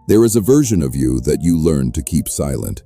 There is a version of you that you learned to keep silent.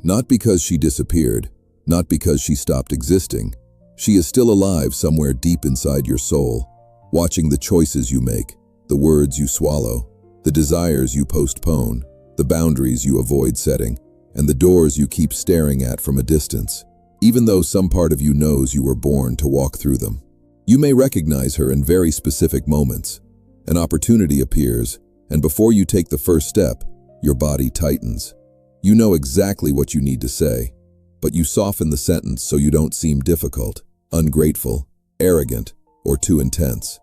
Not because she disappeared, not because she stopped existing. She is still alive somewhere deep inside your soul, watching the choices you make, the words you swallow, the desires you postpone, the boundaries you avoid setting, and the doors you keep staring at from a distance, even though some part of you knows you were born to walk through them. You may recognize her in very specific moments. An opportunity appears, and before you take the first step, your body tightens. You know exactly what you need to say, but you soften the sentence so you don't seem difficult, ungrateful, arrogant, or too intense.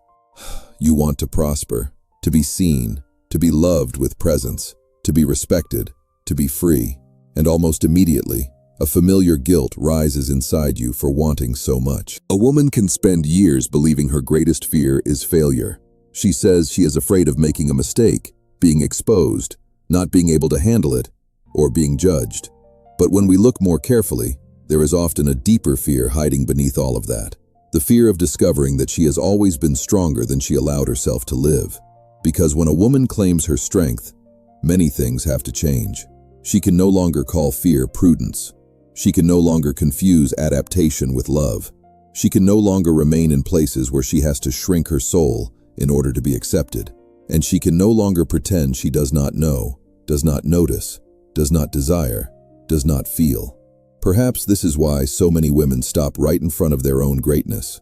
You want to prosper, to be seen, to be loved with presence, to be respected, to be free, and almost immediately, a familiar guilt rises inside you for wanting so much. A woman can spend years believing her greatest fear is failure. She says she is afraid of making a mistake, being exposed, not being able to handle it, or being judged. But when we look more carefully, there is often a deeper fear hiding beneath all of that. The fear of discovering that she has always been stronger than she allowed herself to live. Because when a woman claims her strength, many things have to change. She can no longer call fear prudence. She can no longer confuse adaptation with love. She can no longer remain in places where she has to shrink her soul in order to be accepted. And she can no longer pretend she does not know, does not notice, does not desire, does not feel. Perhaps this is why so many women stop right in front of their own greatness.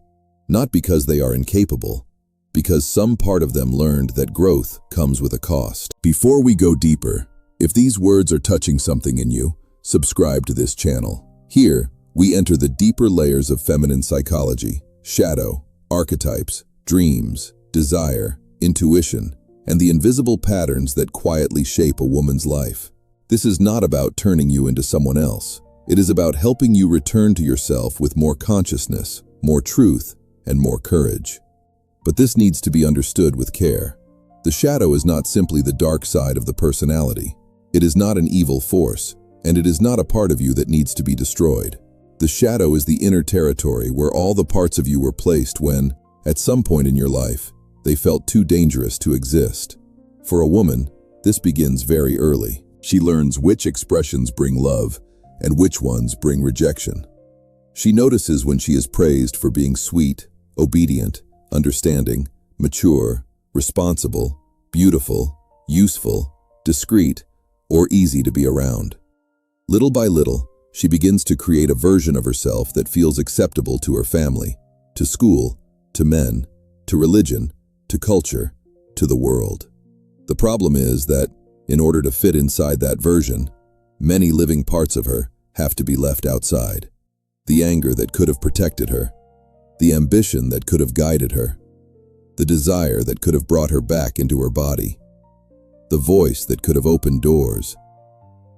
Not because they are incapable, because some part of them learned that growth comes with a cost. Before we go deeper, if these words are touching something in you, subscribe to this channel. Here, we enter the deeper layers of feminine psychology, shadow, archetypes, dreams, desire, intuition, and the invisible patterns that quietly shape a woman's life. This is not about turning you into someone else. It is about helping you return to yourself with more consciousness, more truth, and more courage. But this needs to be understood with care. The shadow is not simply the dark side of the personality. It is not an evil force, and it is not a part of you that needs to be destroyed. The shadow is the inner territory where all the parts of you were placed when, at some point in your life, they felt too dangerous to exist. For a woman, this begins very early. She learns which expressions bring love and which ones bring rejection. She notices when she is praised for being sweet, obedient, understanding, mature, responsible, beautiful, useful, discreet, or easy to be around. Little by little, she begins to create a version of herself that feels acceptable to her family, to school, to men, to religion, to culture, to the world. The problem is that, in order to fit inside that version, many living parts of her have to be left outside. The anger that could have protected her, the ambition that could have guided her, the desire that could have brought her back into her body, the voice that could have opened doors,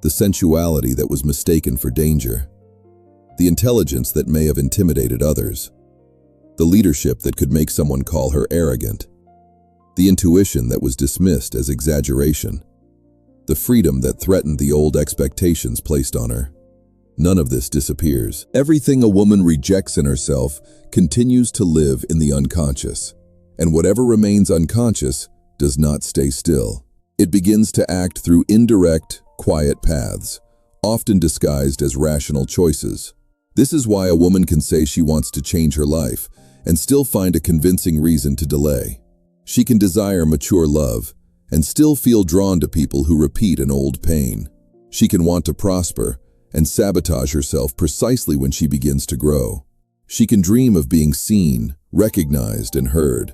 the sensuality that was mistaken for danger, the intelligence that may have intimidated others, the leadership that could make someone call her arrogant, the intuition that was dismissed as exaggeration, the freedom that threatened the old expectations placed on her. None of this disappears. Everything a woman rejects in herself continues to live in the unconscious, and whatever remains unconscious does not stay still. It begins to act through indirect, quiet paths, often disguised as rational choices. This is why a woman can say she wants to change her life and still find a convincing reason to delay. She can desire mature love and still feel drawn to people who repeat an old pain. She can want to prosper and sabotage herself precisely when she begins to grow. She can dream of being seen, recognized, and heard,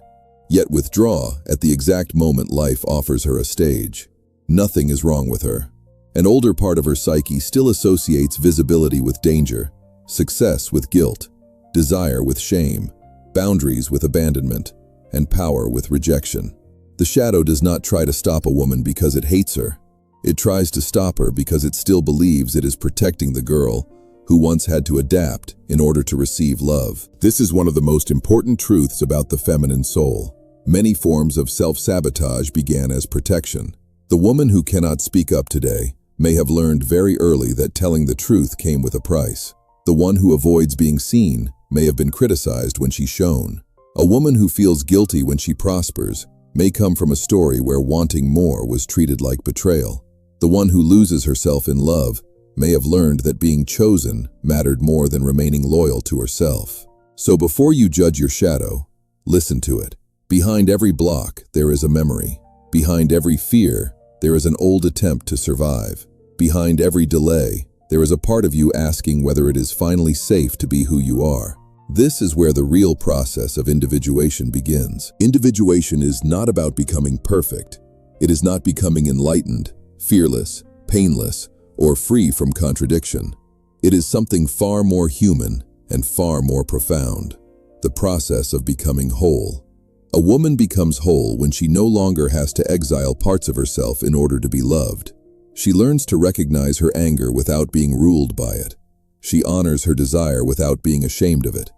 yet withdraw at the exact moment life offers her a stage. Nothing is wrong with her. An older part of her psyche still associates visibility with danger, success with guilt, desire with shame, boundaries with abandonment, and power with rejection. The shadow does not try to stop a woman because it hates her. It tries to stop her because it still believes it is protecting the girl who once had to adapt in order to receive love. This is one of the most important truths about the feminine soul. Many forms of self-sabotage began as protection. The woman who cannot speak up today may have learned very early that telling the truth came with a price. The one who avoids being seen may have been criticized when she's shown. A woman who feels guilty when she prospers may come from a story where wanting more was treated like betrayal. The one who loses herself in love may have learned that being chosen mattered more than remaining loyal to herself. So before you judge your shadow, listen to it. Behind every block, there is a memory. Behind every fear, there is an old attempt to survive. Behind every delay, there is a part of you asking whether it is finally safe to be who you are. This is where the real process of individuation begins. Individuation is not about becoming perfect. It is not becoming enlightened, fearless, painless, or free from contradiction. It is something far more human and far more profound. The process of becoming whole. A woman becomes whole when she no longer has to exile parts of herself in order to be loved. She learns to recognize her anger without being ruled by it. She honors her desire without being ashamed of it.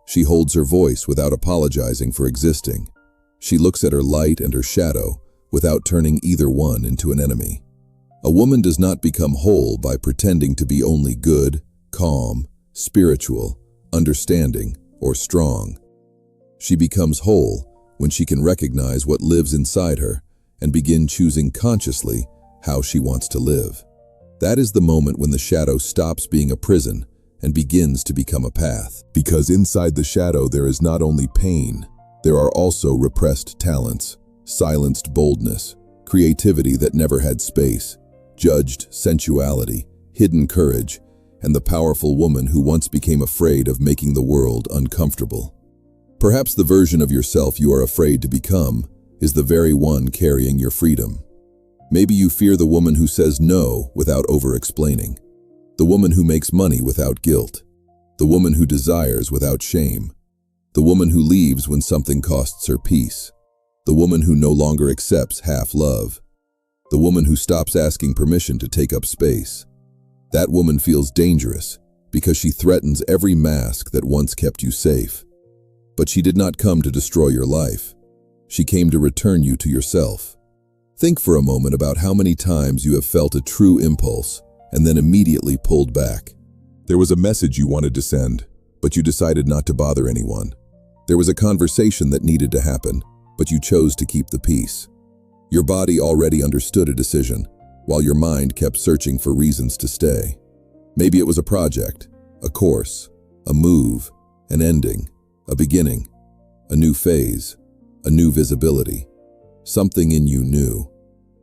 She holds her voice without apologizing for existing. She looks at her light and her shadow without turning either one into an enemy. A woman does not become whole by pretending to be only good, calm, spiritual, understanding, or strong. She becomes whole when she can recognize what lives inside her and begin choosing consciously how she wants to live. That is the moment when the shadow stops being a prison and begins to become a path. Because inside the shadow there is not only pain, there are also repressed talents, silenced boldness, creativity that never had space, judged sensuality, hidden courage, and the powerful woman who once became afraid of making the world uncomfortable. Perhaps the version of yourself you are afraid to become is the very one carrying your freedom. Maybe you fear the woman who says no without over-explaining, the woman who makes money without guilt, the woman who desires without shame, the woman who leaves when something costs her peace, the woman who no longer accepts half love, the woman who stops asking permission to take up space. That woman feels dangerous because she threatens every mask that once kept you safe. But she did not come to destroy your life. She came to return you to yourself. Think for a moment about how many times you have felt a true impulse and then immediately pulled back. There was a message you wanted to send, but you decided not to bother anyone. There was a conversation that needed to happen, but you chose to keep the peace. Your body already understood a decision, while your mind kept searching for reasons to stay. Maybe it was a project, a course, a move, an ending, a beginning, a new phase, a new visibility. Something in you knew.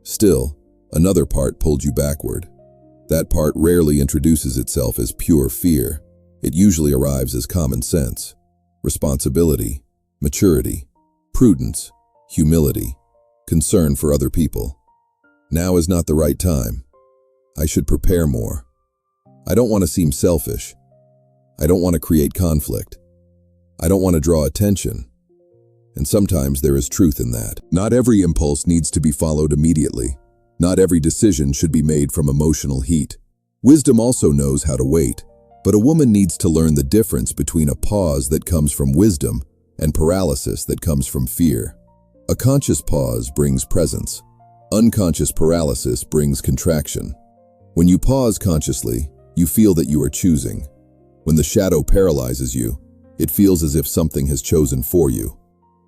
Still, another part pulled you backward. That part rarely introduces itself as pure fear. It usually arrives as common sense, responsibility, maturity, prudence, humility, concern for other people. Now is not the right time. I should prepare more. I don't want to seem selfish. I don't want to create conflict. I don't want to draw attention. And sometimes there is truth in that. Not every impulse needs to be followed immediately. Not every decision should be made from emotional heat. Wisdom also knows how to wait, but a woman needs to learn the difference between a pause that comes from wisdom and paralysis that comes from fear. A conscious pause brings presence. Unconscious paralysis brings contraction. When you pause consciously, you feel that you are choosing. When the shadow paralyzes you, it feels as if something has chosen for you.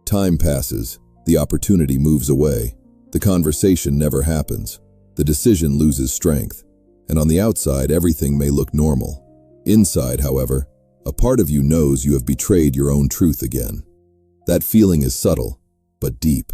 Time passes, the opportunity moves away, the conversation never happens, the decision loses strength, and on the outside everything may look normal. Inside, however, a part of you knows you have betrayed your own truth again. That feeling is subtle, but deep.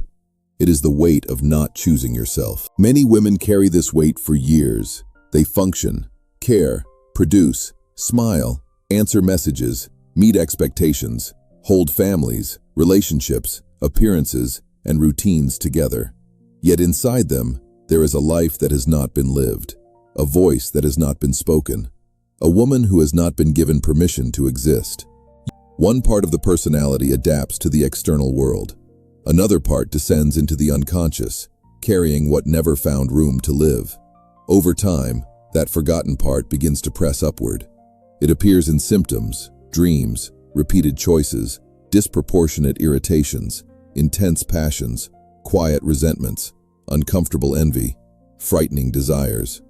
It is the weight of not choosing yourself. Many women carry this weight for years. They function, care, produce, smile, answer messages, meet expectations, hold families, relationships, appearances, and routines together. Yet inside them, there is a life that has not been lived, a voice that has not been spoken, a woman who has not been given permission to exist. One part of the personality adapts to the external world. Another part descends into the unconscious, carrying what never found room to live. Over time, that forgotten part begins to press upward. It appears in symptoms, dreams, repeated choices, disproportionate irritations, intense passions, quiet resentments, uncomfortable envy, frightening desires.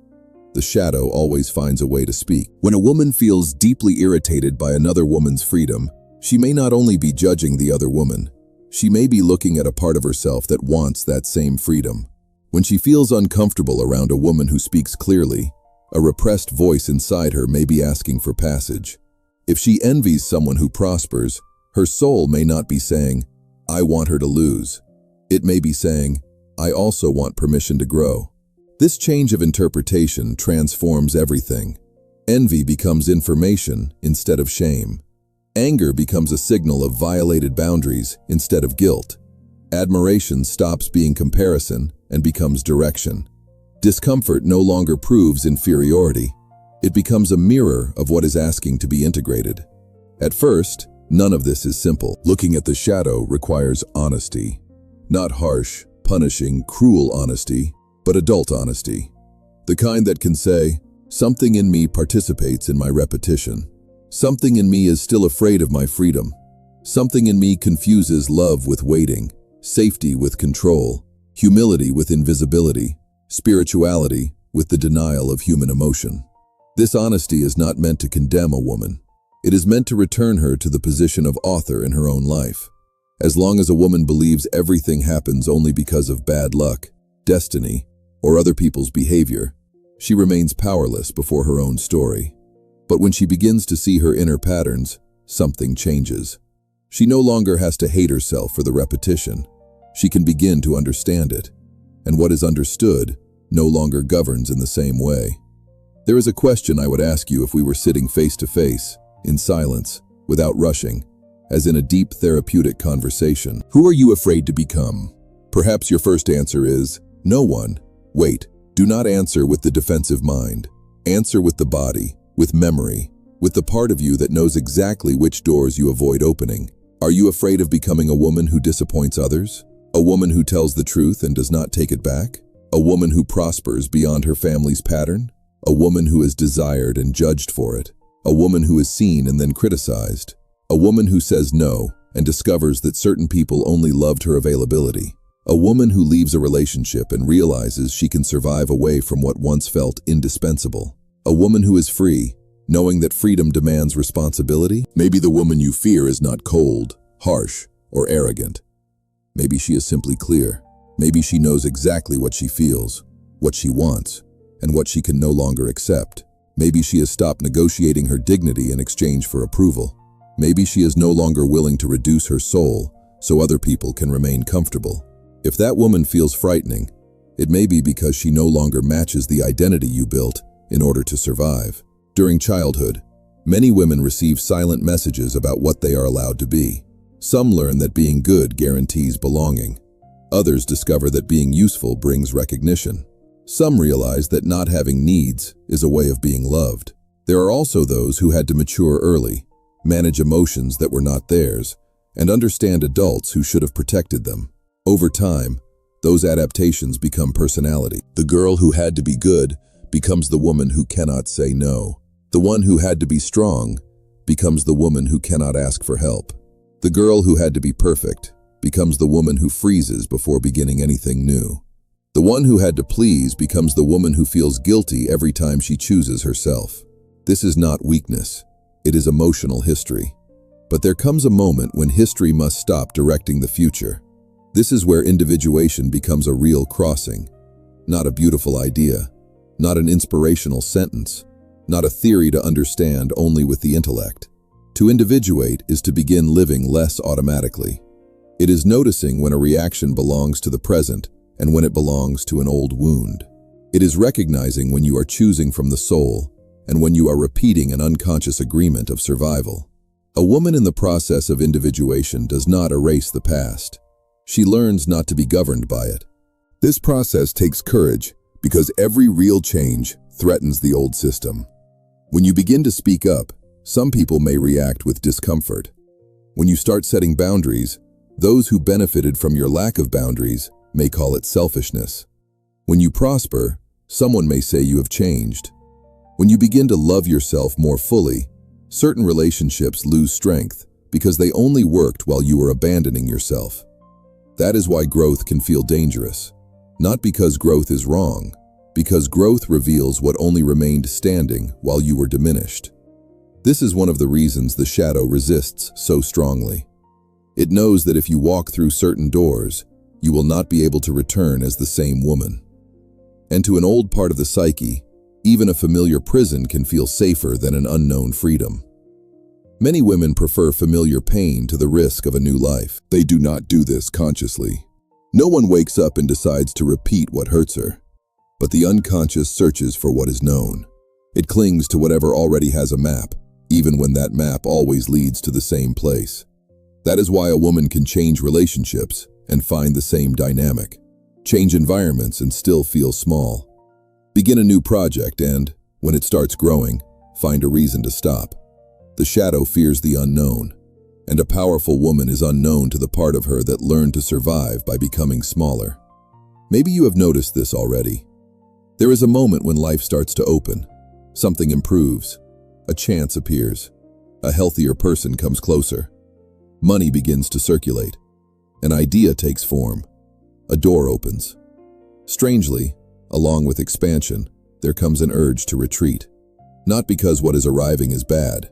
The shadow always finds a way to speak. When a woman feels deeply irritated by another woman's freedom, she may not only be judging the other woman, She may be looking at a part of herself that wants that same freedom. When she feels uncomfortable around a woman who speaks clearly, a repressed voice inside her may be asking for passage. If she envies someone who prospers, her soul may not be saying, "I want her to lose." It may be saying, "I also want permission to grow." This change of interpretation transforms everything. Envy becomes information instead of shame. Anger becomes a signal of violated boundaries instead of guilt. Admiration stops being comparison and becomes direction. Discomfort no longer proves inferiority. It becomes a mirror of what is asking to be integrated. At first, none of this is simple. Looking at the shadow requires honesty. Not harsh, punishing, cruel honesty, but adult honesty. The kind that can say, "Something in me participates in my repetition. Something in me is still afraid of my freedom. Something in me confuses love with waiting, safety with control, humility with invisibility, spirituality with the denial of human emotion." This honesty is not meant to condemn a woman. It is meant to return her to the position of author in her own life. As long as a woman believes everything happens only because of bad luck, destiny, or other people's behavior, she remains powerless before her own story. But when she begins to see her inner patterns, something changes. She no longer has to hate herself for the repetition. She can begin to understand it. And what is understood no longer governs in the same way. There is a question I would ask you if we were sitting face to face, in silence, without rushing, as in a deep therapeutic conversation. Who are you afraid to become? Perhaps your first answer is, no one. Wait, do not answer with the defensive mind. Answer with the body, with memory, with the part of you that knows exactly which doors you avoid opening. Are you afraid of becoming a woman who disappoints others? A woman who tells the truth and does not take it back? A woman who prospers beyond her family's pattern? A woman who is desired and judged for it? A woman who is seen and then criticized? A woman who says no and discovers that certain people only loved her availability? A woman who leaves a relationship and realizes she can survive away from what once felt indispensable? A woman who is free, knowing that freedom demands responsibility? Maybe the woman you fear is not cold, harsh, or arrogant. Maybe she is simply clear. Maybe she knows exactly what she feels, what she wants, and what she can no longer accept. Maybe she has stopped negotiating her dignity in exchange for approval. Maybe she is no longer willing to reduce her soul so other people can remain comfortable. If that woman feels frightening, it may be because she no longer matches the identity you built in order to survive. During childhood, many women receive silent messages about what they are allowed to be. Some learn that being good guarantees belonging. Others discover that being useful brings recognition. Some realize that not having needs is a way of being loved. There are also those who had to mature early, manage emotions that were not theirs, and understand adults who should have protected them. Over time, those adaptations become personality. The girl who had to be good becomes the woman who cannot say no. The one who had to be strong becomes the woman who cannot ask for help. The girl who had to be perfect becomes the woman who freezes before beginning anything new. The one who had to please becomes the woman who feels guilty every time she chooses herself. This is not weakness, it is emotional history. But there comes a moment when history must stop directing the future. This is where individuation becomes a real crossing, not a beautiful idea, not an inspirational sentence, not a theory to understand only with the intellect. To individuate is to begin living less automatically. It is noticing when a reaction belongs to the present and when it belongs to an old wound. It is recognizing when you are choosing from the soul and when you are repeating an unconscious agreement of survival. A woman in the process of individuation does not erase the past. She learns not to be governed by it. This process takes courage because every real change threatens the old system. When you begin to speak up, some people may react with discomfort. When you start setting boundaries, those who benefited from your lack of boundaries may call it selfishness. When you prosper, someone may say you have changed. When you begin to love yourself more fully, certain relationships lose strength because they only worked while you were abandoning yourself. That is why growth can feel dangerous. Not because growth is wrong, because growth reveals what only remained standing while you were diminished. This is one of the reasons the shadow resists so strongly. It knows that if you walk through certain doors, you will not be able to return as the same woman. And to an old part of the psyche, even a familiar prison can feel safer than an unknown freedom. Many women prefer familiar pain to the risk of a new life. They do not do this consciously. No one wakes up and decides to repeat what hurts her. But the unconscious searches for what is known. It clings to whatever already has a map, even when that map always leads to the same place. That is why a woman can change relationships and find the same dynamic, change environments and still feel small. Begin a new project and, when it starts growing, find a reason to stop. The shadow fears the unknown, and a powerful woman is unknown to the part of her that learned to survive by becoming smaller. Maybe you have noticed this already. There is a moment when life starts to open. Something improves. A chance appears. A healthier person comes closer. Money begins to circulate. An idea takes form. A door opens. Strangely, along with expansion, there comes an urge to retreat. Not because what is arriving is bad,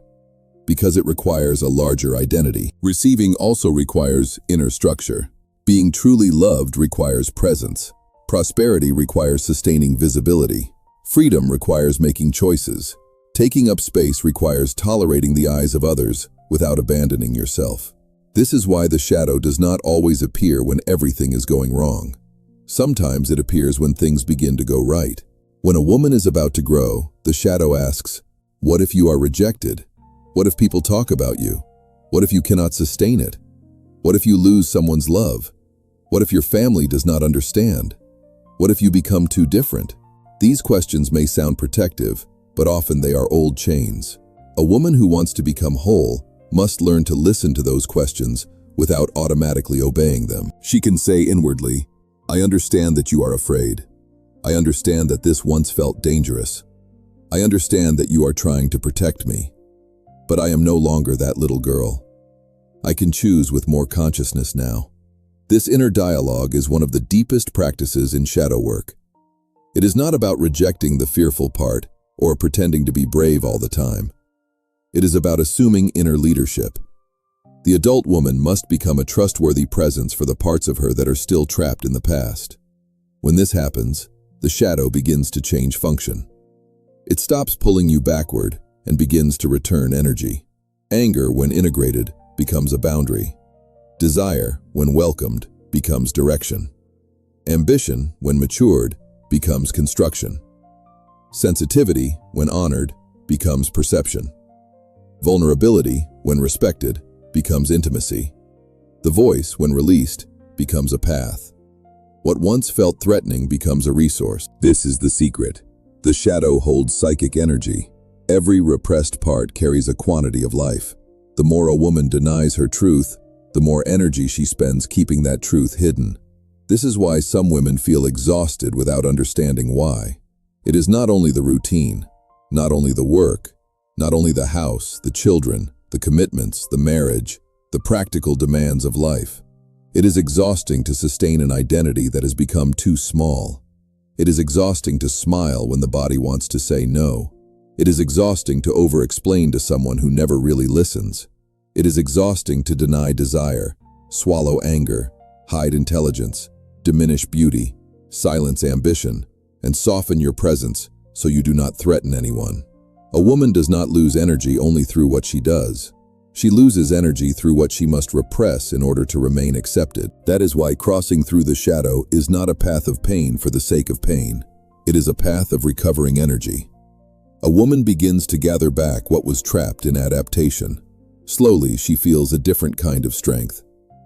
because it requires a larger identity. Receiving also requires inner structure. Being truly loved requires presence. Prosperity requires sustaining visibility. Freedom requires making choices. Taking up space requires tolerating the eyes of others without abandoning yourself. This is why the shadow does not always appear when everything is going wrong. Sometimes it appears when things begin to go right. When a woman is about to grow, the shadow asks, "What if you are rejected? What if people talk about you? What if you cannot sustain it? What if you lose someone's love? What if your family does not understand? What if you become too different?" These questions may sound protective, but often they are old chains. A woman who wants to become whole must learn to listen to those questions without automatically obeying them. She can say inwardly, "I understand that you are afraid. I understand that this once felt dangerous. I understand that you are trying to protect me. But I am no longer that little girl. I can choose with more consciousness now." This inner dialogue is one of the deepest practices in shadow work. It is not about rejecting the fearful part or pretending to be brave all the time. It is about assuming inner leadership. The adult woman must become a trustworthy presence for the parts of her that are still trapped in the past. When this happens, the shadow begins to change function. It stops pulling you backward and begins to return energy. Anger, when integrated, becomes a boundary. Desire, when welcomed, becomes direction. Ambition, when matured, becomes construction. Sensitivity, when honored, becomes perception. Vulnerability, when respected, becomes intimacy. The voice, when released, becomes a path. What once felt threatening becomes a resource. This is the secret. The shadow holds psychic energy. Every repressed part carries a quantity of life. The more a woman denies her truth, the more energy she spends keeping that truth hidden. This is why some women feel exhausted without understanding why. It is not only the routine, not only the work, not only the house, the children, the commitments, the marriage, the practical demands of life. It is exhausting to sustain an identity that has become too small. It is exhausting to smile when the body wants to say no. It is exhausting to over-explain to someone who never really listens. It is exhausting to deny desire, swallow anger, hide intelligence, diminish beauty, silence ambition, and soften your presence so you do not threaten anyone. A woman does not lose energy only through what she does. She loses energy through what she must repress in order to remain accepted. That is why crossing through the shadow is not a path of pain for the sake of pain. It is a path of recovering energy. A woman begins to gather back what was trapped in adaptation. Slowly, she feels a different kind of strength.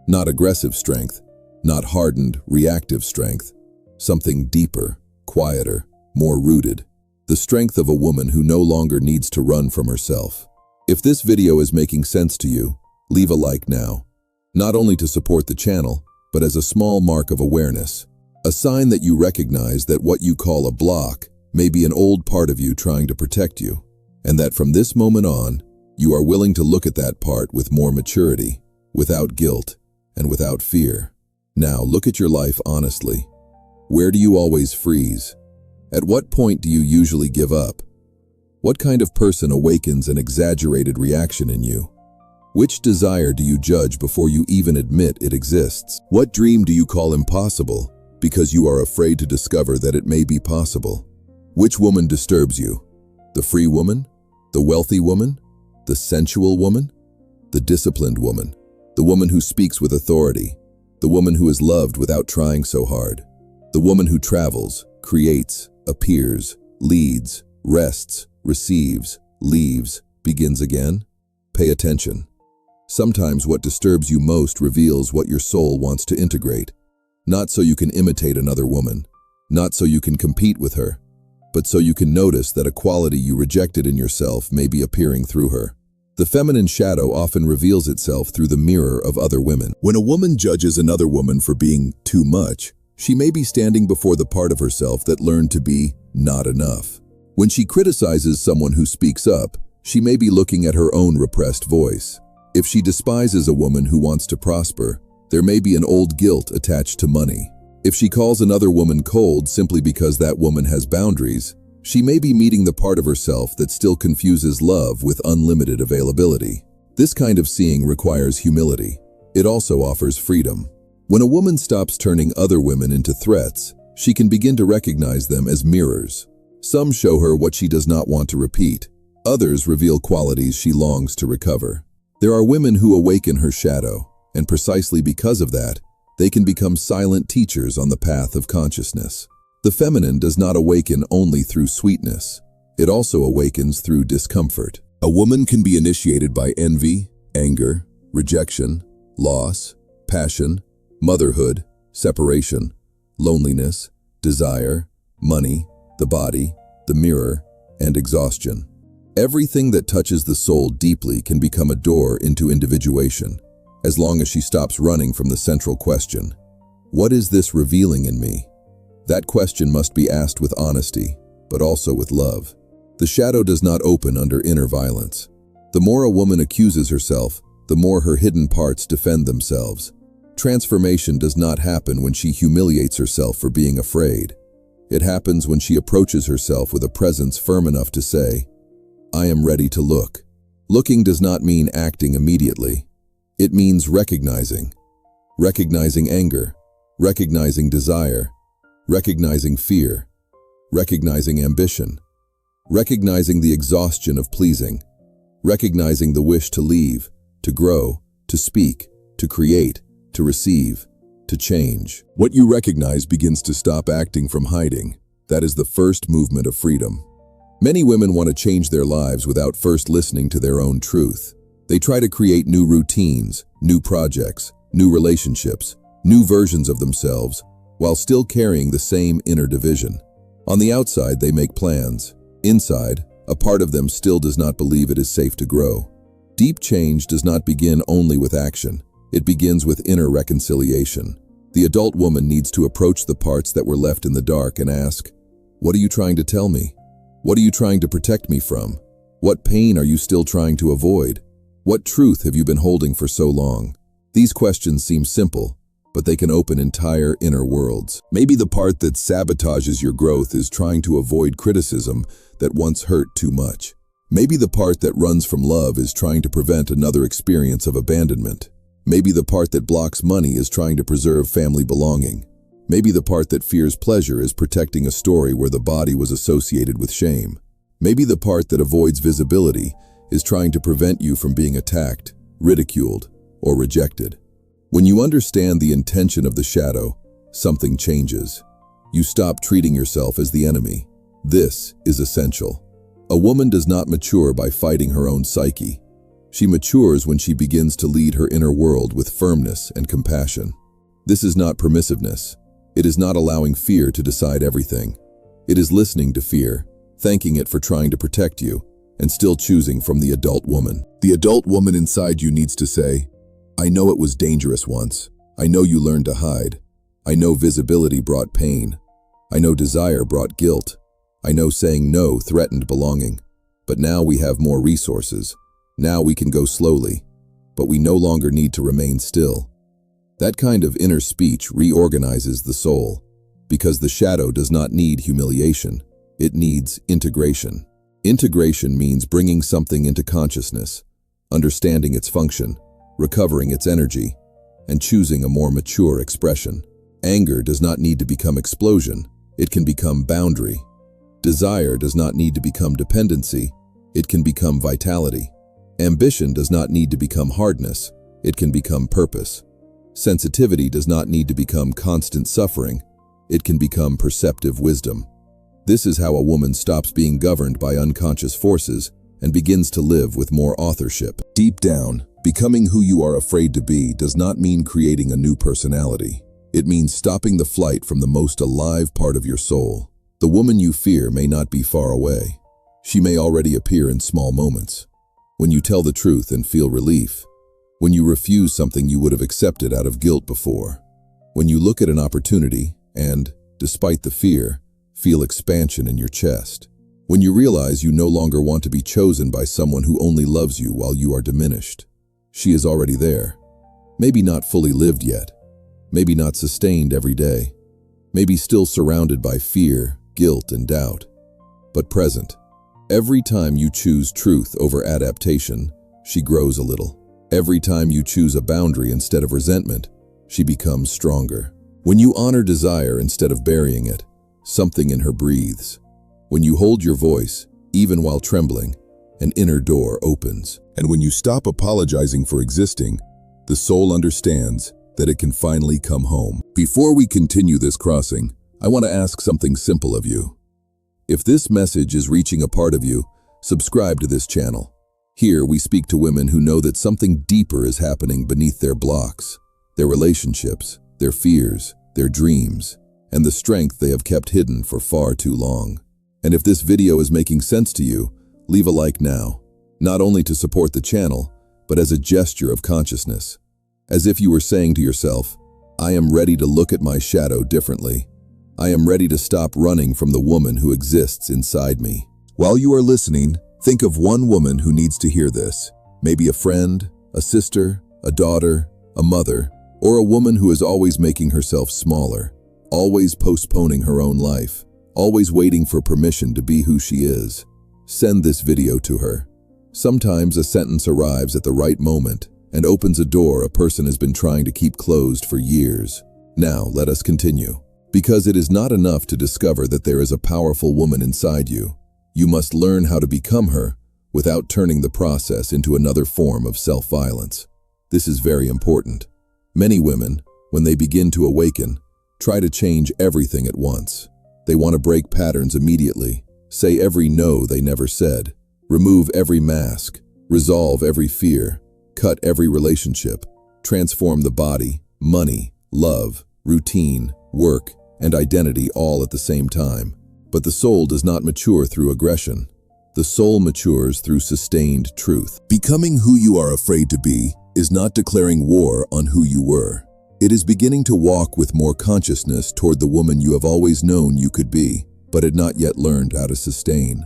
Not aggressive strength, not hardened, reactive strength. Something deeper, quieter, more rooted. The strength of a woman who no longer needs to run from herself. If this video is making sense to you, leave a like now. Not only to support the channel, but as a small mark of awareness. A sign that you recognize that what you call a block may be an old part of you trying to protect you, and that from this moment on, you are willing to look at that part with more maturity, without guilt, and without fear. Now look at your life honestly. Where do you always freeze? At what point do you usually give up? What kind of person awakens an exaggerated reaction in you? Which desire do you judge before you even admit it exists? What dream do you call impossible because you are afraid to discover that it may be possible? Which woman disturbs you? The free woman? The wealthy woman? The sensual woman? The disciplined woman? The woman who speaks with authority? The woman who is loved without trying so hard? The woman who travels, creates, appears, leads, rests, receives, leaves, begins again? Pay attention. Sometimes what disturbs you most reveals what your soul wants to integrate. Not so you can imitate another woman, not so you can compete with her, but so you can notice that a quality you rejected in yourself may be appearing through her. The feminine shadow often reveals itself through the mirror of other women. When a woman judges another woman for being too much, she may be standing before the part of herself that learned to be not enough. When she criticizes someone who speaks up, she may be looking at her own repressed voice. If she despises a woman who wants to prosper, there may be an old guilt attached to money. If she calls another woman cold simply because that woman has boundaries, she may be meeting the part of herself that still confuses love with unlimited availability. This kind of seeing requires humility. It also offers freedom. When a woman stops turning other women into threats, she can begin to recognize them as mirrors. Some show her what she does not want to repeat. Others reveal qualities she longs to recover. There are women who awaken her shadow, and precisely because of that, they can become silent teachers on the path of consciousness. The feminine does not awaken only through sweetness. It also awakens through discomfort. A woman can be initiated by envy, anger, rejection, loss, passion, motherhood, separation, loneliness, desire, money, the body, the mirror, and exhaustion. Everything that touches the soul deeply can become a door into individuation, as long as she stops running from the central question. What is this revealing in me? That question must be asked with honesty, but also with love. The shadow does not open under inner violence. The more a woman accuses herself, the more her hidden parts defend themselves. Transformation does not happen when she humiliates herself for being afraid. It happens when she approaches herself with a presence firm enough to say, I am ready to look. Looking does not mean acting immediately. It means recognizing. Recognizing anger, recognizing desire, recognizing fear, recognizing ambition, recognizing the exhaustion of pleasing, recognizing the wish to leave, to grow, to speak, to create, to receive, to change. What you recognize begins to stop acting from hiding. That is the first movement of freedom. Many women want to change their lives without first listening to their own truth. They try to create new routines, new projects, new relationships, new versions of themselves, while still carrying the same inner division. On the outside, they make plans. Inside, a part of them still does not believe it is safe to grow. Deep change does not begin only with action. It begins with inner reconciliation. The adult woman needs to approach the parts that were left in the dark and ask, what are you trying to tell me? What are you trying to protect me from? What pain are you still trying to avoid? What truth have you been holding for so long? These questions seem simple, but they can open entire inner worlds. Maybe the part that sabotages your growth is trying to avoid criticism that once hurt too much. Maybe the part that runs from love is trying to prevent another experience of abandonment. Maybe the part that blocks money is trying to preserve family belonging. Maybe the part that fears pleasure is protecting a story where the body was associated with shame. Maybe the part that avoids visibility is trying to prevent you from being attacked, ridiculed, or rejected. When you understand the intention of the shadow, something changes. You stop treating yourself as the enemy. This is essential. A woman does not mature by fighting her own psyche. She matures when she begins to lead her inner world with firmness and compassion. This is not permissiveness. It is not allowing fear to decide everything. It is listening to fear, thanking it for trying to protect you, and still choosing from the adult woman. The adult woman inside you needs to say, I know it was dangerous once. I know you learned to hide. I know visibility brought pain. I know desire brought guilt. I know saying no threatened belonging. But now we have more resources. Now we can go slowly, but we no longer need to remain still. That kind of inner speech reorganizes the soul, because the shadow does not need humiliation. It needs integration. Integration means bringing something into consciousness. understanding its function, recovering its energy, and choosing a more mature expression. Anger does not need to become explosion, it can become boundary. Desire does not need to become dependency, it can become vitality. Ambition does not need to become hardness, it can become purpose. Sensitivity does not need to become constant suffering, it can become perceptive wisdom. This is how a woman stops being governed by unconscious forces and begins to live with more authorship. Deep down, becoming who you are afraid to be does not mean creating a new personality. It means stopping the flight from the most alive part of your soul. The woman you fear may not be far away. She may already appear in small moments. When you tell the truth and feel relief. When you refuse something you would have accepted out of guilt before. When you look at an opportunity and, despite the fear, feel expansion in your chest. When you realize you no longer want to be chosen by someone who only loves you while you are diminished. She is already there. Maybe not fully lived yet. Maybe not sustained every day. Maybe still surrounded by fear, guilt, and doubt. But present. Every time you choose truth over adaptation, she grows a little. Every time you choose a boundary instead of resentment, she becomes stronger. When you honor desire instead of burying it, something in her breathes. When you hold your voice, even while trembling, an inner door opens. And when you stop apologizing for existing, the soul understands that it can finally come home. Before we continue this crossing, I want to ask something simple of you. If this message is reaching a part of you, subscribe to this channel. Here we speak to women who know that something deeper is happening beneath their blocks, their relationships, their fears, their dreams, and the strength they have kept hidden for far too long. And if this video is making sense to you, leave a like now, not only to support the channel, but as a gesture of consciousness. As if you were saying to yourself, I am ready to look at my shadow differently. I am ready to stop running from the woman who exists inside me. While you are listening, think of one woman who needs to hear this. Maybe a friend, a sister, a daughter, a mother, or a woman who is always making herself smaller, always postponing her own life, always waiting for permission to be who she is. Send this video to her. Sometimes a sentence arrives at the right moment and opens a door a person has been trying to keep closed for years. Now, let us continue. Because it is not enough to discover that there is a powerful woman inside you. You must learn how to become her without turning the process into another form of self-violence. This is very important. Many women, when they begin to awaken, try to change everything at once. They want to break patterns immediately, say every no they never said, remove every mask, resolve every fear, cut every relationship, transform the body, money, love, routine, work, and identity all at the same time. But the soul does not mature through aggression. The soul matures through sustained truth. Becoming who you are afraid to be is not declaring war on who you were. It is beginning to walk with more consciousness toward the woman you have always known you could be, but had not yet learned how to sustain.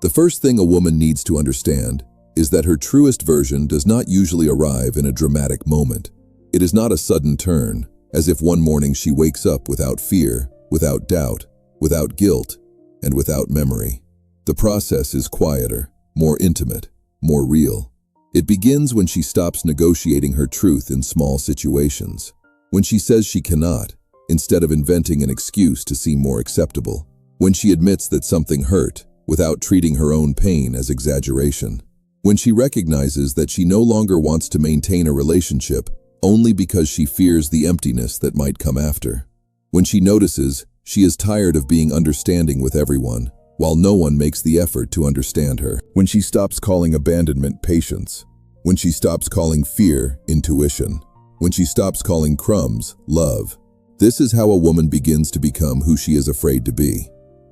The first thing a woman needs to understand is that her truest version does not usually arrive in a dramatic moment. It is not a sudden turn, as if one morning she wakes up without fear, without doubt, without guilt, and without memory. The process is quieter, more intimate, more real. It begins when she stops negotiating her truth in small situations. When she says she cannot, instead of inventing an excuse to seem more acceptable. When she admits that something hurt, without treating her own pain as exaggeration. When she recognizes that she no longer wants to maintain a relationship only because she fears the emptiness that might come after. When she notices she is tired of being understanding with everyone, while no one makes the effort to understand her. When she stops calling abandonment patience. When she stops calling fear intuition. When she stops calling crumbs love. This is how a woman begins to become who she is afraid to be.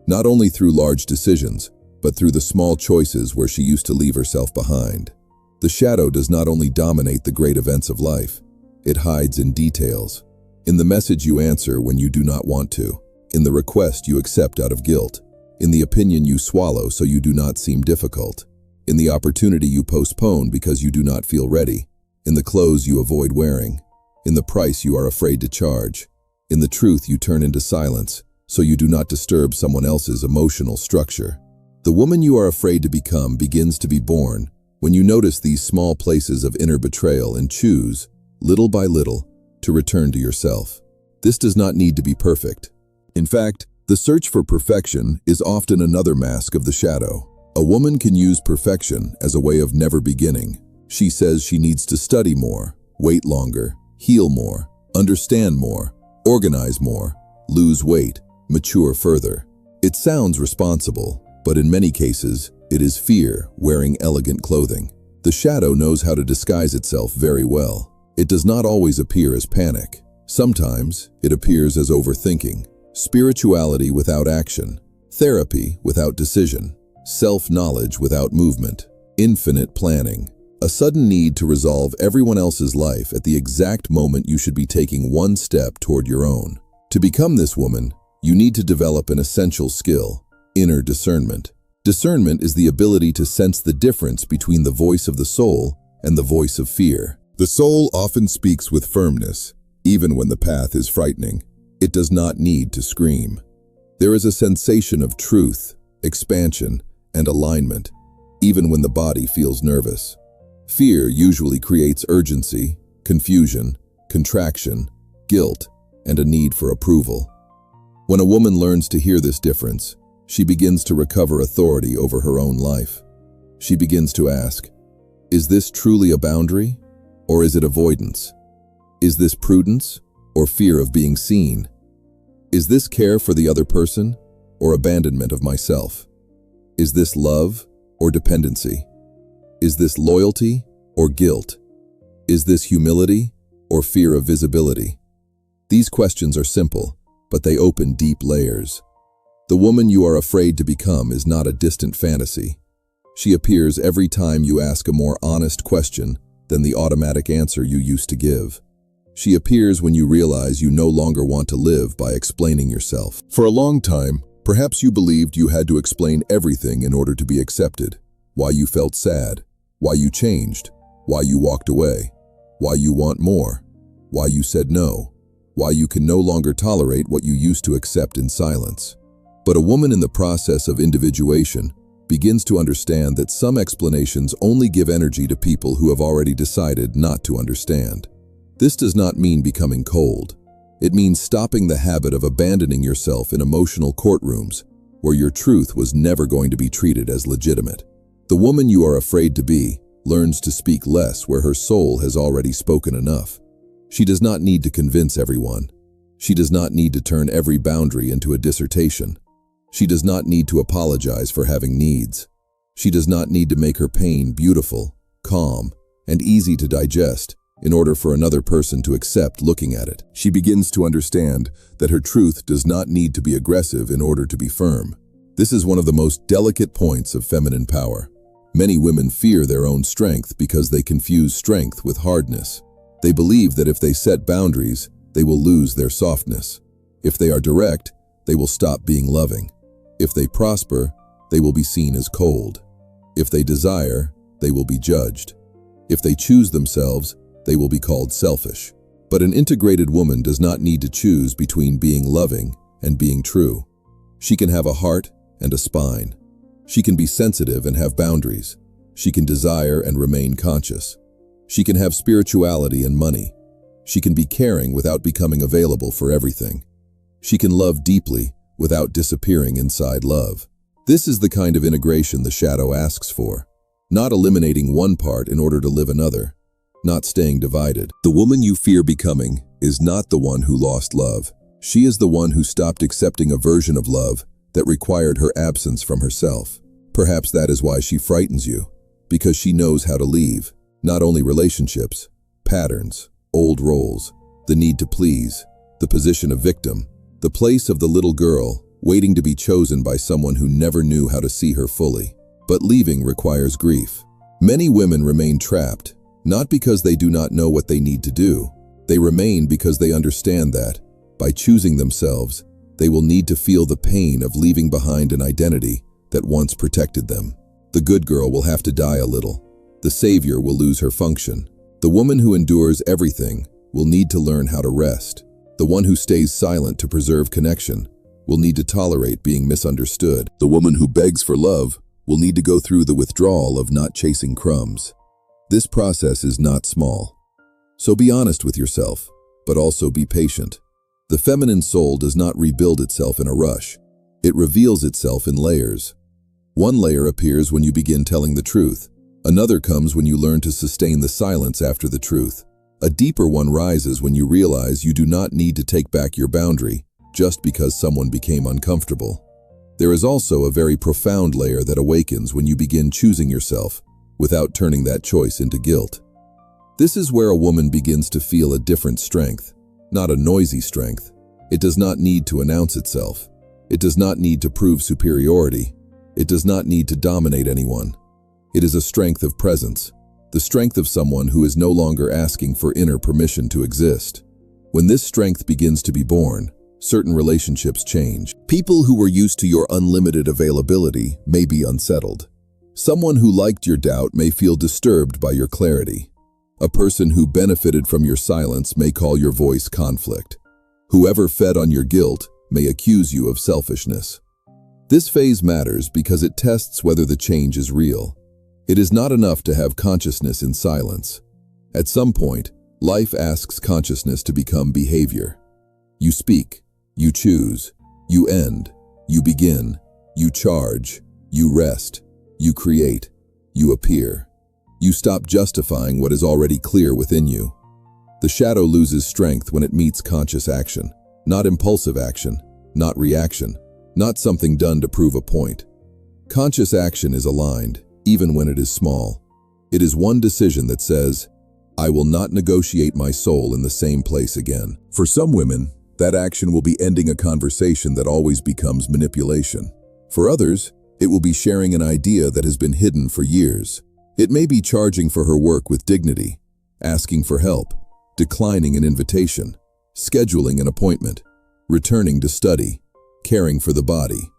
Not only through large decisions, but through the small choices where she used to leave herself behind. The shadow does not only dominate the great events of life, it hides in details. In the message you answer when you do not want to. In the request you accept out of guilt. In the opinion you swallow so you do not seem difficult. In the opportunity you postpone because you do not feel ready. In the clothes you avoid wearing. In the price you are afraid to charge. In the truth you turn into silence so you do not disturb someone else's emotional structure. The woman you are afraid to become begins to be born When you notice these small places of inner betrayal and choose, little by little, to return to yourself. This does not need to be perfect. In fact, the search for perfection is often another mask of the shadow. A woman can use perfection as a way of never beginning. She says she needs to study more, wait longer, heal more, understand more, organize more, lose weight, mature further. It sounds responsible, but in many cases, it is fear wearing elegant clothing. The shadow knows how to disguise itself very well. It does not always appear as panic. Sometimes it appears as overthinking, spirituality without action, therapy without decision, self-knowledge without movement, infinite planning, a sudden need to resolve everyone else's life at the exact moment you should be taking one step toward your own. To become this woman, you need to develop an essential skill, inner discernment. Discernment is the ability to sense the difference between the voice of the soul and the voice of fear. The soul often speaks with firmness, even when the path is frightening. It does not need to scream. There is a sensation of truth, expansion, and alignment, even when the body feels nervous. Fear usually creates urgency, confusion, contraction, guilt, and a need for approval. When a woman learns to hear this difference, she begins to recover authority over her own life. She begins to ask, is this truly a boundary, or is it avoidance? Is this prudence, or fear of being seen? Is this care for the other person, or abandonment of myself? Is this love, or dependency? Is this loyalty, or guilt? Is this humility, or fear of visibility? These questions are simple, but they open deep layers. The woman you are afraid to become is not a distant fantasy. She appears every time you ask a more honest question than the automatic answer you used to give. She appears when you realize you no longer want to live by explaining yourself. For a long time, perhaps you believed you had to explain everything in order to be accepted. Why you felt sad, why you changed, why you walked away, why you want more, why you said no, why you can no longer tolerate what you used to accept in silence. But a woman in the process of individuation begins to understand that some explanations only give energy to people who have already decided not to understand. This does not mean becoming cold. It means stopping the habit of abandoning yourself in emotional courtrooms where your truth was never going to be treated as legitimate. The woman you are afraid to be learns to speak less where her soul has already spoken enough. She does not need to convince everyone. She does not need to turn every boundary into a dissertation. She does not need to apologize for having needs. She does not need to make her pain beautiful, calm, and easy to digest in order for another person to accept looking at it. She begins to understand that her truth does not need to be aggressive in order to be firm. This is one of the most delicate points of feminine power. Many women fear their own strength because they confuse strength with hardness. They believe that if they set boundaries, they will lose their softness. If they are direct, they will stop being loving. If they prosper, they will be seen as cold. If they desire, they will be judged. If they choose themselves, they will be called selfish. But an integrated woman does not need to choose between being loving and being true. She can have a heart and a spine. She can be sensitive and have boundaries. She can desire and remain conscious. She can have spirituality and money. She can be caring without becoming available for everything. She can love deeply without disappearing inside love. This is the kind of integration the shadow asks for, not eliminating one part in order to live another, not staying divided. The woman you fear becoming is not the one who lost love. She is the one who stopped accepting a version of love that required her absence from herself. Perhaps that is why she frightens you, because she knows how to leave, not only relationships, patterns, old roles, the need to please, the position of victim, the place of the little girl waiting to be chosen by someone who never knew how to see her fully. But leaving requires grief. Many women remain trapped, not because they do not know what they need to do. They remain because they understand that, by choosing themselves, they will need to feel the pain of leaving behind an identity that once protected them. The good girl will have to die a little. The savior will lose her function. The woman who endures everything will need to learn how to rest. The one who stays silent to preserve connection will need to tolerate being misunderstood. The woman who begs for love will need to go through the withdrawal of not chasing crumbs. This process is not small. So be honest with yourself, but also be patient. The feminine soul does not rebuild itself in a rush. It reveals itself in layers. One layer appears when you begin telling the truth. Another comes when you learn to sustain the silence after the truth. A deeper one rises when you realize you do not need to take back your boundary just because someone became uncomfortable. There is also a very profound layer that awakens when you begin choosing yourself without turning that choice into guilt. This is where a woman begins to feel a different strength, not a noisy strength. It does not need to announce itself. It does not need to prove superiority. It does not need to dominate anyone. It is a strength of presence, the strength of someone who is no longer asking for inner permission to exist. When this strength begins to be born, certain relationships change. People who were used to your unlimited availability may be unsettled. Someone who liked your doubt may feel disturbed by your clarity. A person who benefited from your silence may call your voice conflict. Whoever fed on your guilt may accuse you of selfishness. This phase matters because it tests whether the change is real. It is not enough to have consciousness in silence. At some point, life asks consciousness to become behavior. You speak, you choose, you end, you begin, you charge, you rest, you create, you appear. You stop justifying what is already clear within you. The shadow loses strength when it meets conscious action, not impulsive action, not reaction, not something done to prove a point. Conscious action is aligned, even when it is small. It is one decision that says, I will not negotiate my soul in the same place again. For some women, that action will be ending a conversation that always becomes manipulation. For others, it will be sharing an idea that has been hidden for years. It may be charging for her work with dignity, asking for help, declining an invitation, scheduling an appointment, returning to study, caring for the body,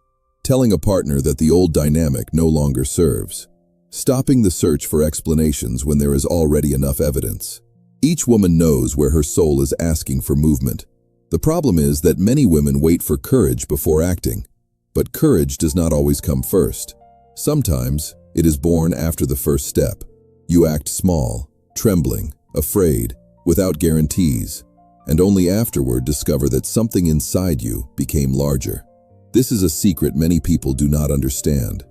telling a partner that the old dynamic no longer serves, stopping the search for explanations when there is already enough evidence. Each woman knows where her soul is asking for movement. The problem is that many women wait for courage before acting, but courage does not always come first. Sometimes, it is born after the first step. You act small, trembling, afraid, without guarantees, and only afterward discover that something inside you became larger. This is a secret many people do not understand.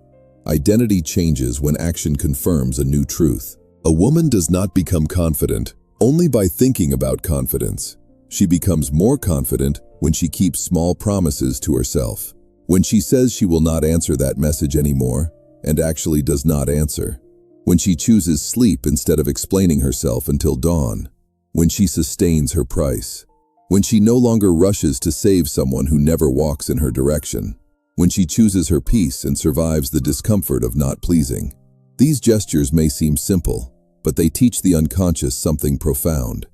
Identity changes when action confirms a new truth. A woman does not become confident only by thinking about confidence. She becomes more confident when she keeps small promises to herself. When she says she will not answer that message anymore, and actually does not answer. When she chooses sleep instead of explaining herself until dawn. When she sustains her price. When she no longer rushes to save someone who never walks in her direction. When she chooses her peace and survives the discomfort of not pleasing. These gestures may seem simple, but they teach the unconscious something profound.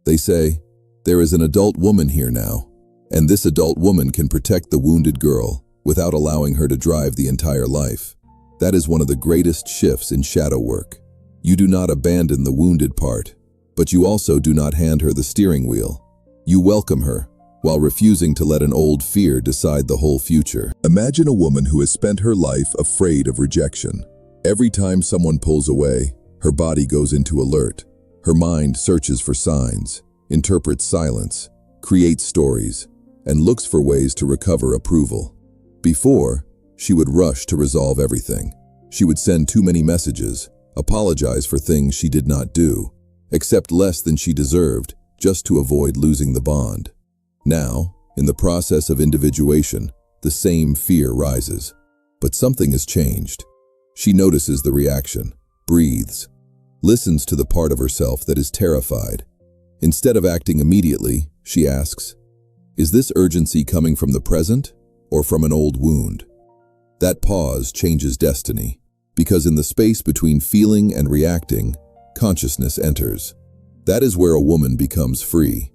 They say, there is an adult woman here now, and this adult woman can protect the wounded girl without allowing her to drive the entire life. That is one of the greatest shifts in shadow work. You do not abandon the wounded part, but you also do not hand her the steering wheel. You welcome her, while refusing to let an old fear decide the whole future. Imagine a woman who has spent her life afraid of rejection. Every time someone pulls away, her body goes into alert. Her mind searches for signs, interprets silence, creates stories, and looks for ways to recover approval. Before, she would rush to resolve everything. She would send too many messages, apologize for things she did not do, accept less than she deserved just to avoid losing the bond. Now, in the process of individuation, the same fear rises. But something has changed. She notices the reaction, breathes, listens to the part of herself that is terrified. Instead of acting immediately, she asks, is this urgency coming from the present or from an old wound? That pause changes destiny, because in the space between feeling and reacting, consciousness enters. That is where a woman becomes free.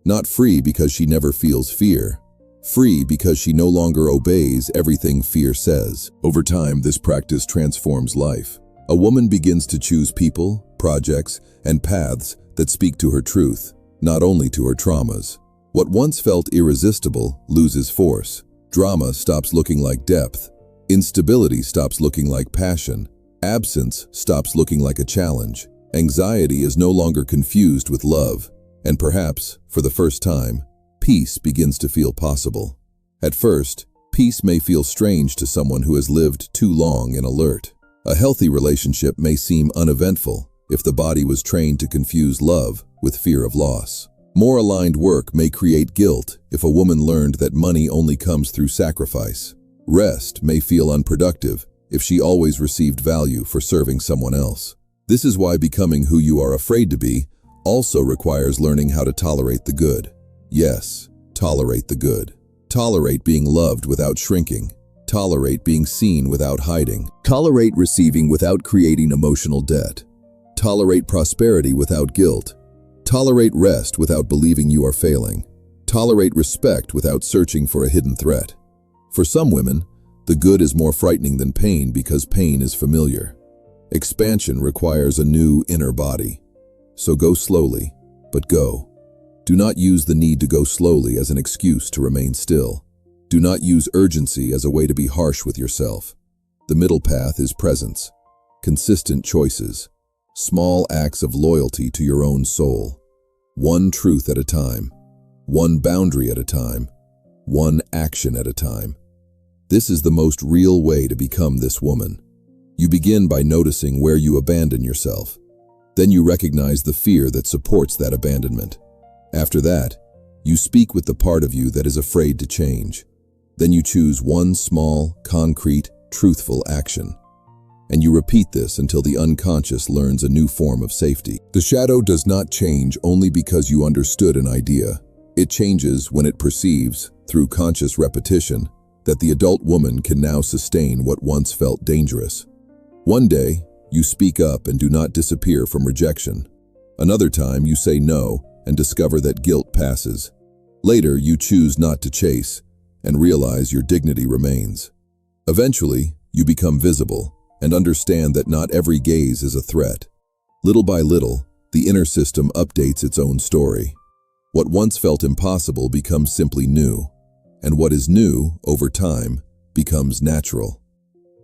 Not free because she never feels fear. Free because she no longer obeys everything fear says. Over time, this practice transforms life. A woman begins to choose people, projects, and paths that speak to her truth, not only to her traumas. What once felt irresistible loses force. Drama stops looking like depth. Instability stops looking like passion. Absence stops looking like a challenge. Anxiety is no longer confused with love. And perhaps, for the first time, peace begins to feel possible. At first, peace may feel strange to someone who has lived too long in alert. A healthy relationship may seem uneventful if the body was trained to confuse love with fear of loss. More aligned work may create guilt if a woman learned that money only comes through sacrifice. Rest may feel unproductive if she always received value for serving someone else. This is why becoming who you are afraid to be also requires learning how to tolerate the good. Yes, tolerate the good. Tolerate being loved without shrinking. Tolerate being seen without hiding. Tolerate receiving without creating emotional debt. Tolerate prosperity without guilt. Tolerate rest without believing you are failing. Tolerate respect without searching for a hidden threat. For some women, the good is more frightening than pain because pain is familiar. Expansion requires a new inner body. So go slowly, but go. Do not use the need to go slowly as an excuse to remain still. Do not use urgency as a way to be harsh with yourself. The middle path is presence, consistent choices, small acts of loyalty to your own soul. One truth at a time, one boundary at a time, one action at a time. This is the most real way to become this woman. You begin by noticing where you abandon yourself. Then you recognize the fear that supports that abandonment. After that, you speak with the part of you that is afraid to change. Then you choose one small, concrete, truthful action. And you repeat this until the unconscious learns a new form of safety. The shadow does not change only because you understood an idea. It changes when it perceives, through conscious repetition, that the adult woman can now sustain what once felt dangerous. One day, you speak up and do not disappear from rejection. Another time, you say no and discover that guilt passes. Later, you choose not to chase and realize your dignity remains. Eventually, you become visible and understand that not every gaze is a threat. Little by little, the inner system updates its own story. What once felt impossible becomes simply new, and what is new, over time, becomes natural.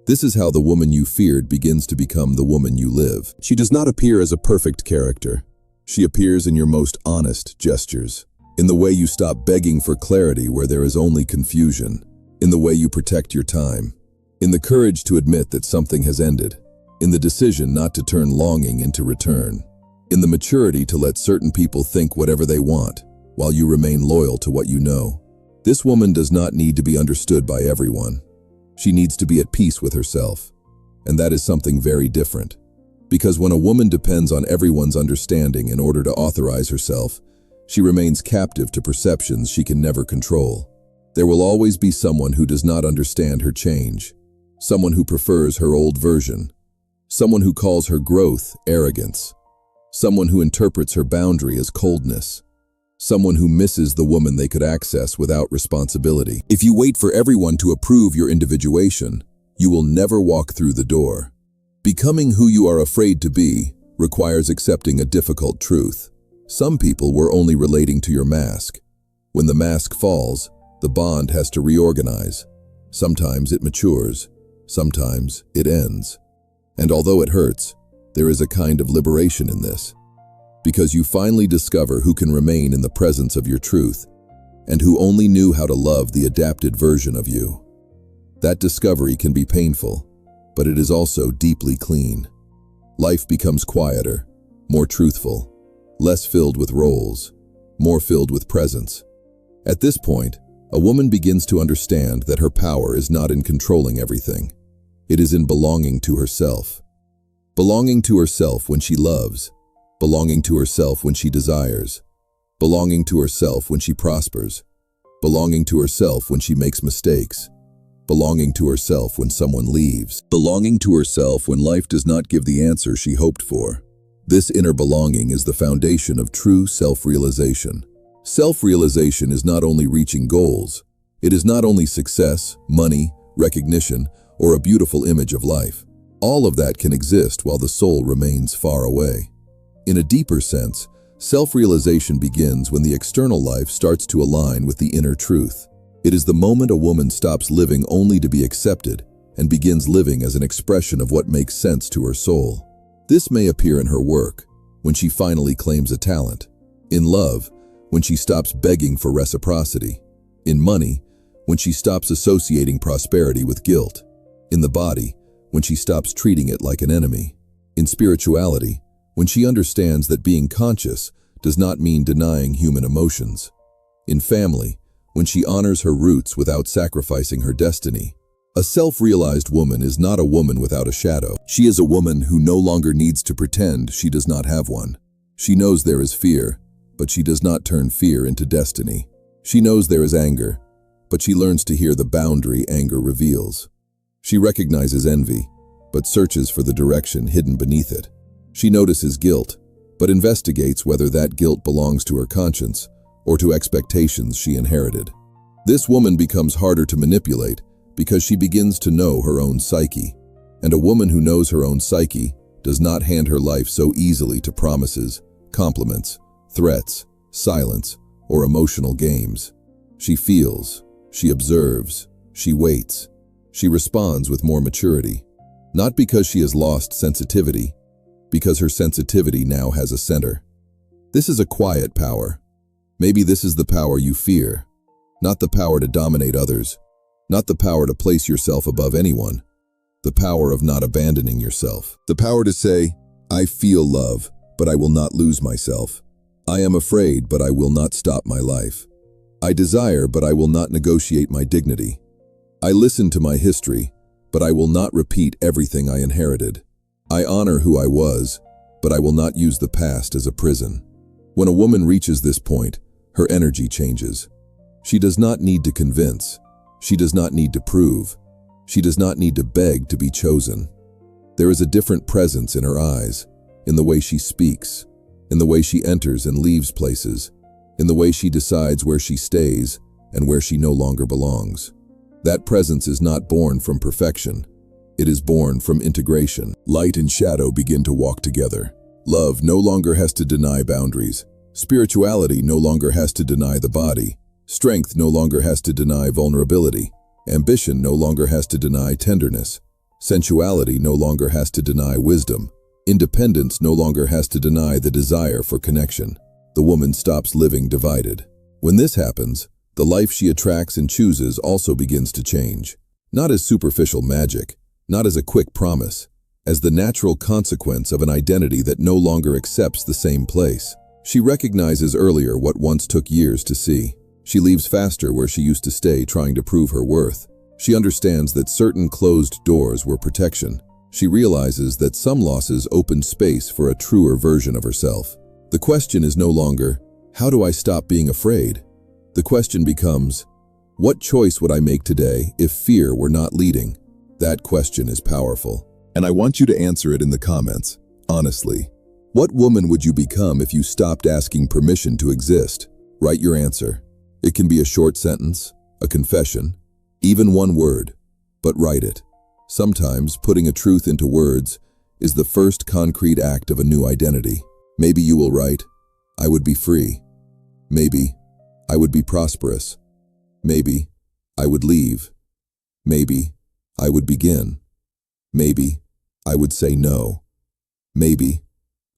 This is how the woman you feared begins to become the woman you live. She does not appear as a perfect character. She appears in your most honest gestures, in the way you stop begging for clarity where there is only confusion, in the way you protect your time, in the courage to admit that something has ended, in the decision not to turn longing into return, in the maturity to let certain people think whatever they want, while you remain loyal to what you know. This woman does not need to be understood by everyone. She needs to be at peace with herself. And that is something very different. Because when a woman depends on everyone's understanding in order to authorize herself, she remains captive to perceptions she can never control. There will always be someone who does not understand her change, someone who prefers her old version, someone who calls her growth arrogance, someone who interprets her boundary as coldness, someone who misses the woman they could access without responsibility. If you wait for everyone to approve your individuation, you will never walk through the door. Becoming who you are afraid to be requires accepting a difficult truth. Some people were only relating to your mask. When the mask falls, the bond has to reorganize. Sometimes it matures, sometimes it ends. And although it hurts, there is a kind of liberation in this. Because you finally discover who can remain in the presence of your truth, and who only knew how to love the adapted version of you. That discovery can be painful, but it is also deeply clean. Life becomes quieter, more truthful, less filled with roles, more filled with presence. At this point, a woman begins to understand that her power is not in controlling everything. It is in belonging to herself. Belonging to herself when she loves, belonging to herself when she desires, belonging to herself when she prospers, belonging to herself when she makes mistakes, belonging to herself when someone leaves, belonging to herself when life does not give the answer she hoped for. This inner belonging is the foundation of true self-realization. Self-realization is not only reaching goals, it is not only success, money, recognition, or a beautiful image of life. All of that can exist while the soul remains far away. In a deeper sense, self-realization begins when the external life starts to align with the inner truth. It is the moment a woman stops living only to be accepted and begins living as an expression of what makes sense to her soul. This may appear in her work, when she finally claims a talent; in love, when she stops begging for reciprocity; in money, when she stops associating prosperity with guilt; in the body, when she stops treating it like an enemy; in spirituality, when she understands that being conscious does not mean denying human emotions; in family, when she honors her roots without sacrificing her destiny. A self-realized woman is not a woman without a shadow. She is a woman who no longer needs to pretend she does not have one. She knows there is fear, but she does not turn fear into destiny. She knows there is anger, but she learns to hear the boundary anger reveals. She recognizes envy, but searches for the direction hidden beneath it. She notices guilt, but investigates whether that guilt belongs to her conscience or to expectations she inherited. This woman becomes harder to manipulate because she begins to know her own psyche. And a woman who knows her own psyche does not hand her life so easily to promises, compliments, threats, silence, or emotional games. She feels, she observes, she waits. She responds with more maturity, not because she has lost sensitivity, because her sensitivity now has a center. This is a quiet power. Maybe this is the power you fear, not the power to dominate others, not the power to place yourself above anyone, the power of not abandoning yourself. The power to say, I feel love, but I will not lose myself. I am afraid, but I will not stop my life. I desire, but I will not negotiate my dignity. I listen to my history, but I will not repeat everything I inherited. I honor who I was, but I will not use the past as a prison. When a woman reaches this point, her energy changes. She does not need to convince. She does not need to prove. She does not need to beg to be chosen. There is a different presence in her eyes, in the way she speaks, in the way she enters and leaves places, in the way she decides where she stays and where she no longer belongs. That presence is not born from perfection. It is born from integration. Light and shadow begin to walk together. Love no longer has to deny boundaries. Spirituality no longer has to deny the body. Strength no longer has to deny vulnerability. Ambition no longer has to deny tenderness. Sensuality no longer has to deny wisdom. Independence no longer has to deny the desire for connection. The woman stops living divided. When this happens, the life she attracts and chooses also begins to change. Not as superficial magic, not as a quick promise, as the natural consequence of an identity that no longer accepts the same place. She recognizes earlier what once took years to see. She leaves faster where she used to stay trying to prove her worth. She understands that certain closed doors were protection. She realizes that some losses opened space for a truer version of herself. The question is no longer, how do I stop being afraid? The question becomes, what choice would I make today if fear were not leading? That question is powerful, and I want you to answer it in the comments, honestly. What woman would you become if you stopped asking permission to exist? Write your answer. It can be a short sentence, a confession, even one word, but write it. Sometimes putting a truth into words is the first concrete act of a new identity. Maybe you will write, I would be free. Maybe, I would be prosperous. Maybe, I would leave. Maybe, I would begin. Maybe, I would say no. Maybe,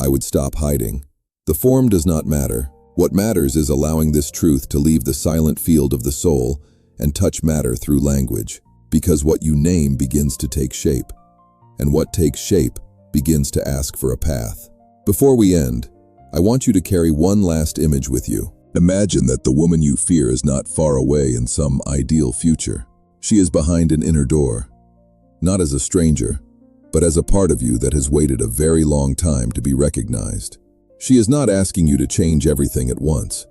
I would stop hiding. The form does not matter. What matters is allowing this truth to leave the silent field of the soul and touch matter through language, because what you name begins to take shape, and what takes shape begins to ask for a path. Before we end, I want you to carry one last image with you. Imagine that the woman you fear is not far away in some ideal future. She is behind an inner door, not as a stranger, but as a part of you that has waited a very long time to be recognized. She is not asking you to change everything at once.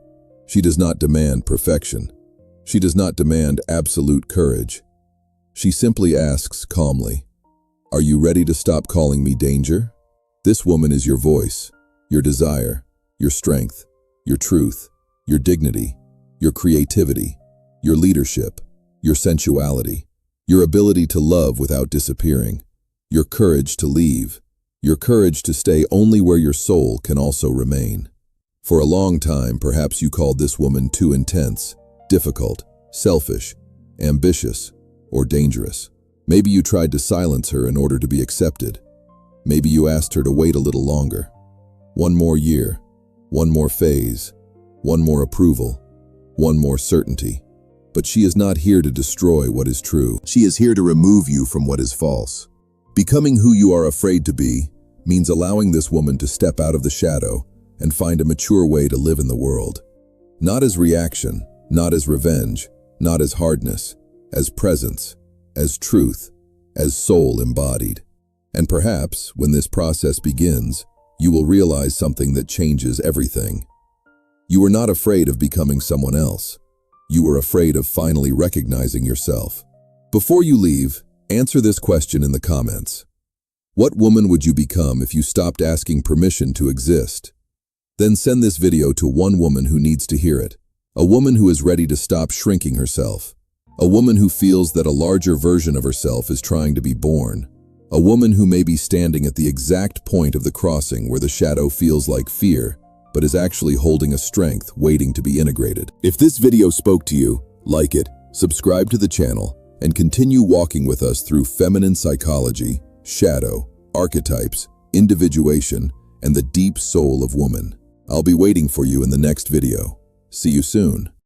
She does not demand perfection. She does not demand absolute courage. She simply asks calmly, are you ready to stop calling me danger? This woman is your voice, your desire, your strength, your truth, your dignity, your creativity, your leadership, your sensuality, your ability to love without disappearing, your courage to leave, your courage to stay only where your soul can also remain. For a long time, perhaps you called this woman too intense, difficult, selfish, ambitious, or dangerous. Maybe you tried to silence her in order to be accepted. Maybe you asked her to wait a little longer. One more year, one more phase, one more approval, one more certainty. But she is not here to destroy what is true. She is here to remove you from what is false. Becoming who you are afraid to be means allowing this woman to step out of the shadow and find a mature way to live in the world. Not as reaction, not as revenge, not as hardness, as presence, as truth, as soul embodied. And perhaps, when this process begins, you will realize something that changes everything. You were not afraid of becoming someone else. You were afraid of finally recognizing yourself. Before you leave, answer this question in the comments. What woman would you become if you stopped asking permission to exist? Then send this video to one woman who needs to hear it. A woman who is ready to stop shrinking herself. A woman who feels that a larger version of herself is trying to be born. A woman who may be standing at the exact point of the crossing where the shadow feels like fear, but is actually holding a strength waiting to be integrated. If this video spoke to you, like it, subscribe to the channel, and continue walking with us through feminine psychology, shadow, archetypes, individuation, and the deep soul of woman. I'll be waiting for you in the next video. See you soon.